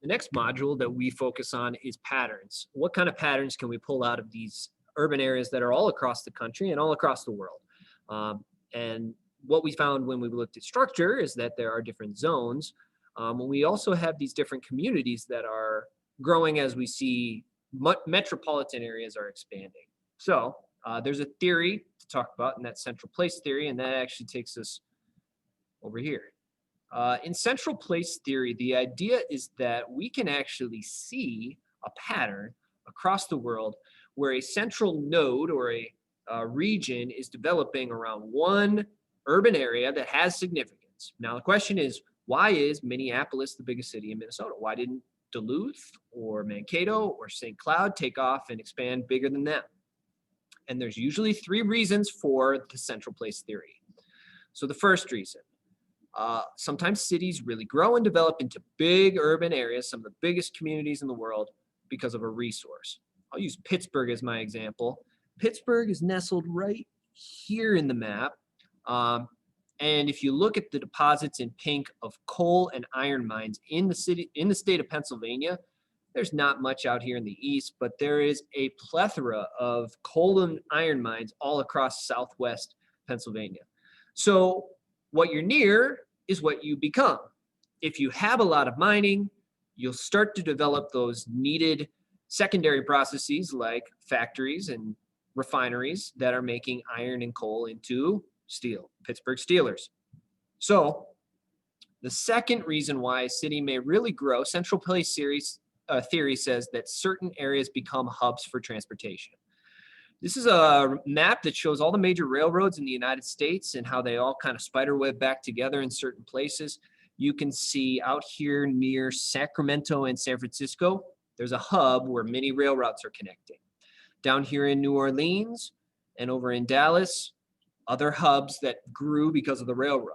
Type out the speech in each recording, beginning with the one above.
The next module that we focus on is patterns. What kind of patterns can we pull out of these urban areas that are all across the country and all across the world? And what we found when we looked at structure is that there are different zones. We also have these different communities that are growing as we see metropolitan areas are expanding. So there's a theory to talk about, and that's central place theory, and that actually takes us over here. In central place theory, the idea is that we can actually see a pattern across the world where a central node or a region is developing around one urban area that has significance. Now, the question is, why is Minneapolis the biggest city in Minnesota? Why didn't Duluth or Mankato or St. Cloud take off and expand bigger than them? And there's usually three reasons for the central place theory. So the first reason, sometimes cities really grow and develop into big urban areas, some of the biggest communities in the world, because of a resource. I'll use Pittsburgh as my example. Pittsburgh is nestled right here in the map. And if you look at the deposits in pink of coal and iron mines in the state of Pennsylvania, there's not much out here in the east, but there is a plethora of coal and iron mines all across southwest Pennsylvania. So what you're near is what you become. If you have a lot of mining, you'll start to develop those needed secondary processes like factories and refineries that are making iron and coal into steel, Pittsburgh Steelers. So the second reason why a city may really grow, central place theory says that certain areas become hubs for transportation. This is a map that shows all the major railroads in the United States and how they all kind of spiderweb back together in certain places. You can see out here near Sacramento and San Francisco, there's a hub where many railroads are connecting. Down here in New Orleans and over in Dallas, other hubs that grew because of the railroad.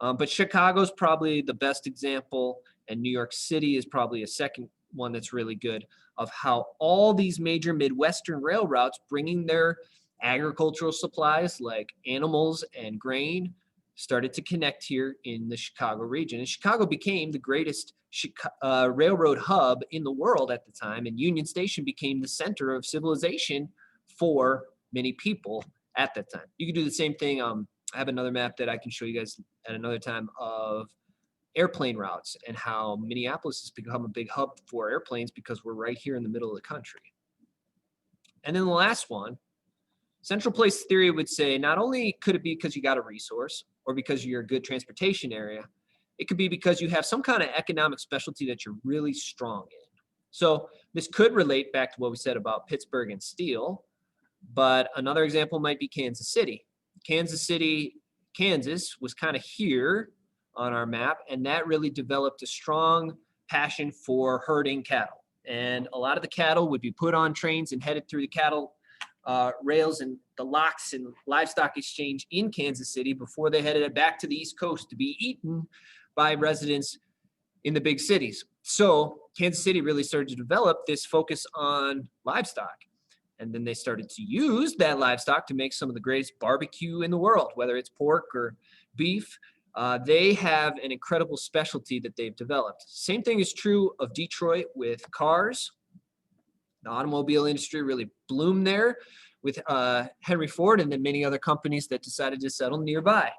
But Chicago's probably the best example, and New York City is probably a second one that's really good, of how all these major Midwestern railroads bringing their agricultural supplies like animals and grain started to connect here in the Chicago region. And Chicago became the greatest railroad hub in the world at the time, and Union Station became the center of civilization for many people at that time. You can do the same thing. I have another map that I can show you guys at another time of airplane routes and how Minneapolis has become a big hub for airplanes because we're right here in the middle of the country. And then the last one, central place theory would say not only could it be because you got a resource or because you're a good transportation area, it could be because you have some kind of economic specialty that you're really strong in. So this could relate back to what we said about Pittsburgh and steel, but another example might be Kansas City. Kansas was kind of here on our map, and that really developed a strong passion for herding cattle. And a lot of the cattle would be put on trains and headed through the cattle rails and the locks and livestock exchange in Kansas City before they headed back to the East Coast to be eaten by residents in the big cities. So Kansas City really started to develop this focus on livestock. And then they started to use that livestock to make some of the greatest barbecue in the world, whether it's pork or beef. They have an incredible specialty that they've developed. Same thing is true of Detroit with cars. The automobile industry really bloomed there with Henry Ford and then many other companies that decided to settle nearby.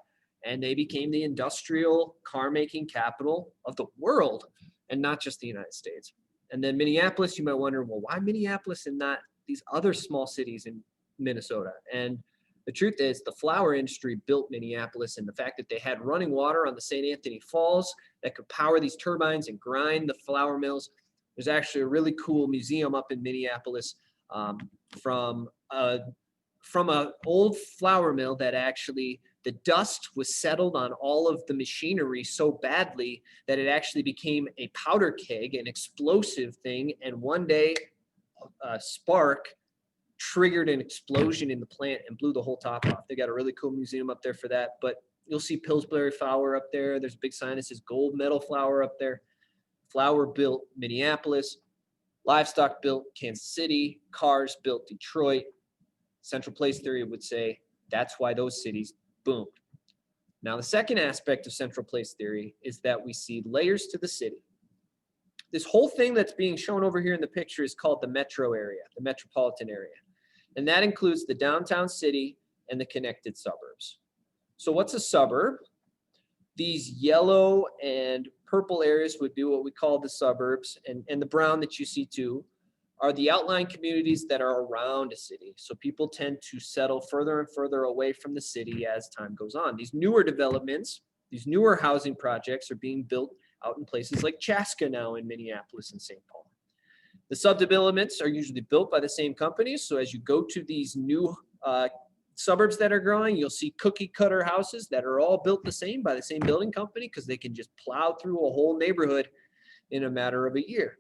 And they became the industrial car-making capital of the world and not just the United States. And then Minneapolis, you might wonder, well, why Minneapolis and not these other small cities in Minnesota? And the truth is the flour industry built Minneapolis, and the fact that they had running water on the St. Anthony Falls that could power these turbines and grind the flour mills. There's actually a really cool museum up in Minneapolis from an old flour mill that actually the dust was settled on all of the machinery so badly that it actually became a powder keg, an explosive thing. And one day a spark triggered an explosion in the plant and blew the whole top off. They got a really cool museum up there for that, but you'll see Pillsbury flour up there. There's a big sign that says gold medal flour up there. Flour built Minneapolis, livestock built Kansas City, cars built Detroit. Central place theory would say that's why those cities boomed. Now, the second aspect of central place theory is that we see layers to the city. This whole thing that's being shown over here in the picture is called the metro area, the metropolitan area. And that includes the downtown city and the connected suburbs. So what's a suburb? These yellow and purple areas would be what we call the suburbs, and the brown that you see too are the outlying communities that are around a city. So people tend to settle further and further away from the city as time goes on. These newer developments, these newer housing projects are being built out in places like Chaska now in Minneapolis and St. Paul. The subdevelopments are usually built by the same companies. So as you go to these new suburbs that are growing, you'll see cookie cutter houses that are all built the same by the same building company because they can just plow through a whole neighborhood in a matter of a year.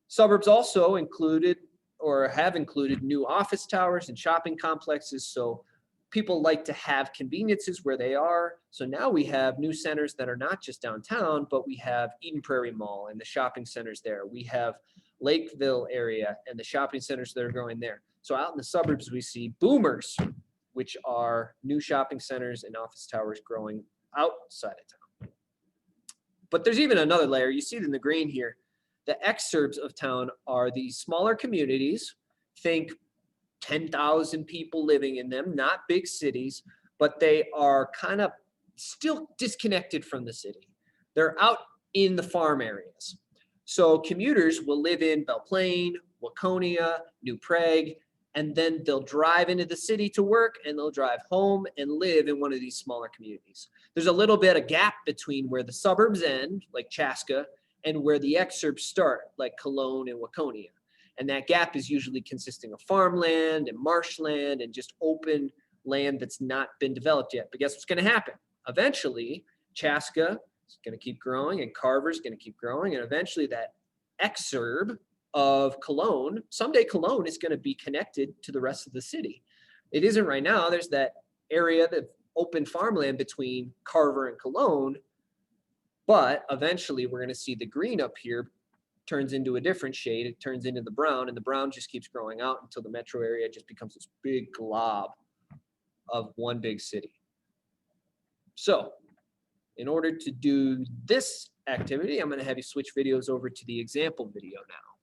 Suburbs also included or have included new office towers and shopping complexes. So people like to have conveniences where they are. So now we have new centers that are not just downtown, but we have Eden Prairie Mall and the shopping centers there. We have Lakeville area and the shopping centers that are growing there. So out in the suburbs, we see boomers, which are new shopping centers and office towers growing outside of town. But there's even another layer. You see it in the green here. The exurbs of town are these smaller communities. Think 10,000 people living in them, not big cities, but they are kind of still disconnected from the city. They're out in the farm areas. So commuters will live in Belle Plaine, Waconia, New Prague, and then they'll drive into the city to work and they'll drive home and live in one of these smaller communities. There's a little bit of gap between where the suburbs end, like Chaska, and where the exurbs start, like Cologne and Waconia. And that gap is usually consisting of farmland and marshland and just open land that's not been developed yet. But guess what's going to happen? Eventually, Chaska is going to keep growing and Carver is going to keep growing. And eventually that exurb of Cologne, someday Cologne is going to be connected to the rest of the city. It isn't right now. There's that area, the open farmland between Carver and Cologne. But eventually we're going to see the green up here turns into a different shade. It turns into the brown, and the brown just keeps growing out until the metro area just becomes this big glob of one big city. So in order to do this activity, I'm going to have you switch videos over to the example video now.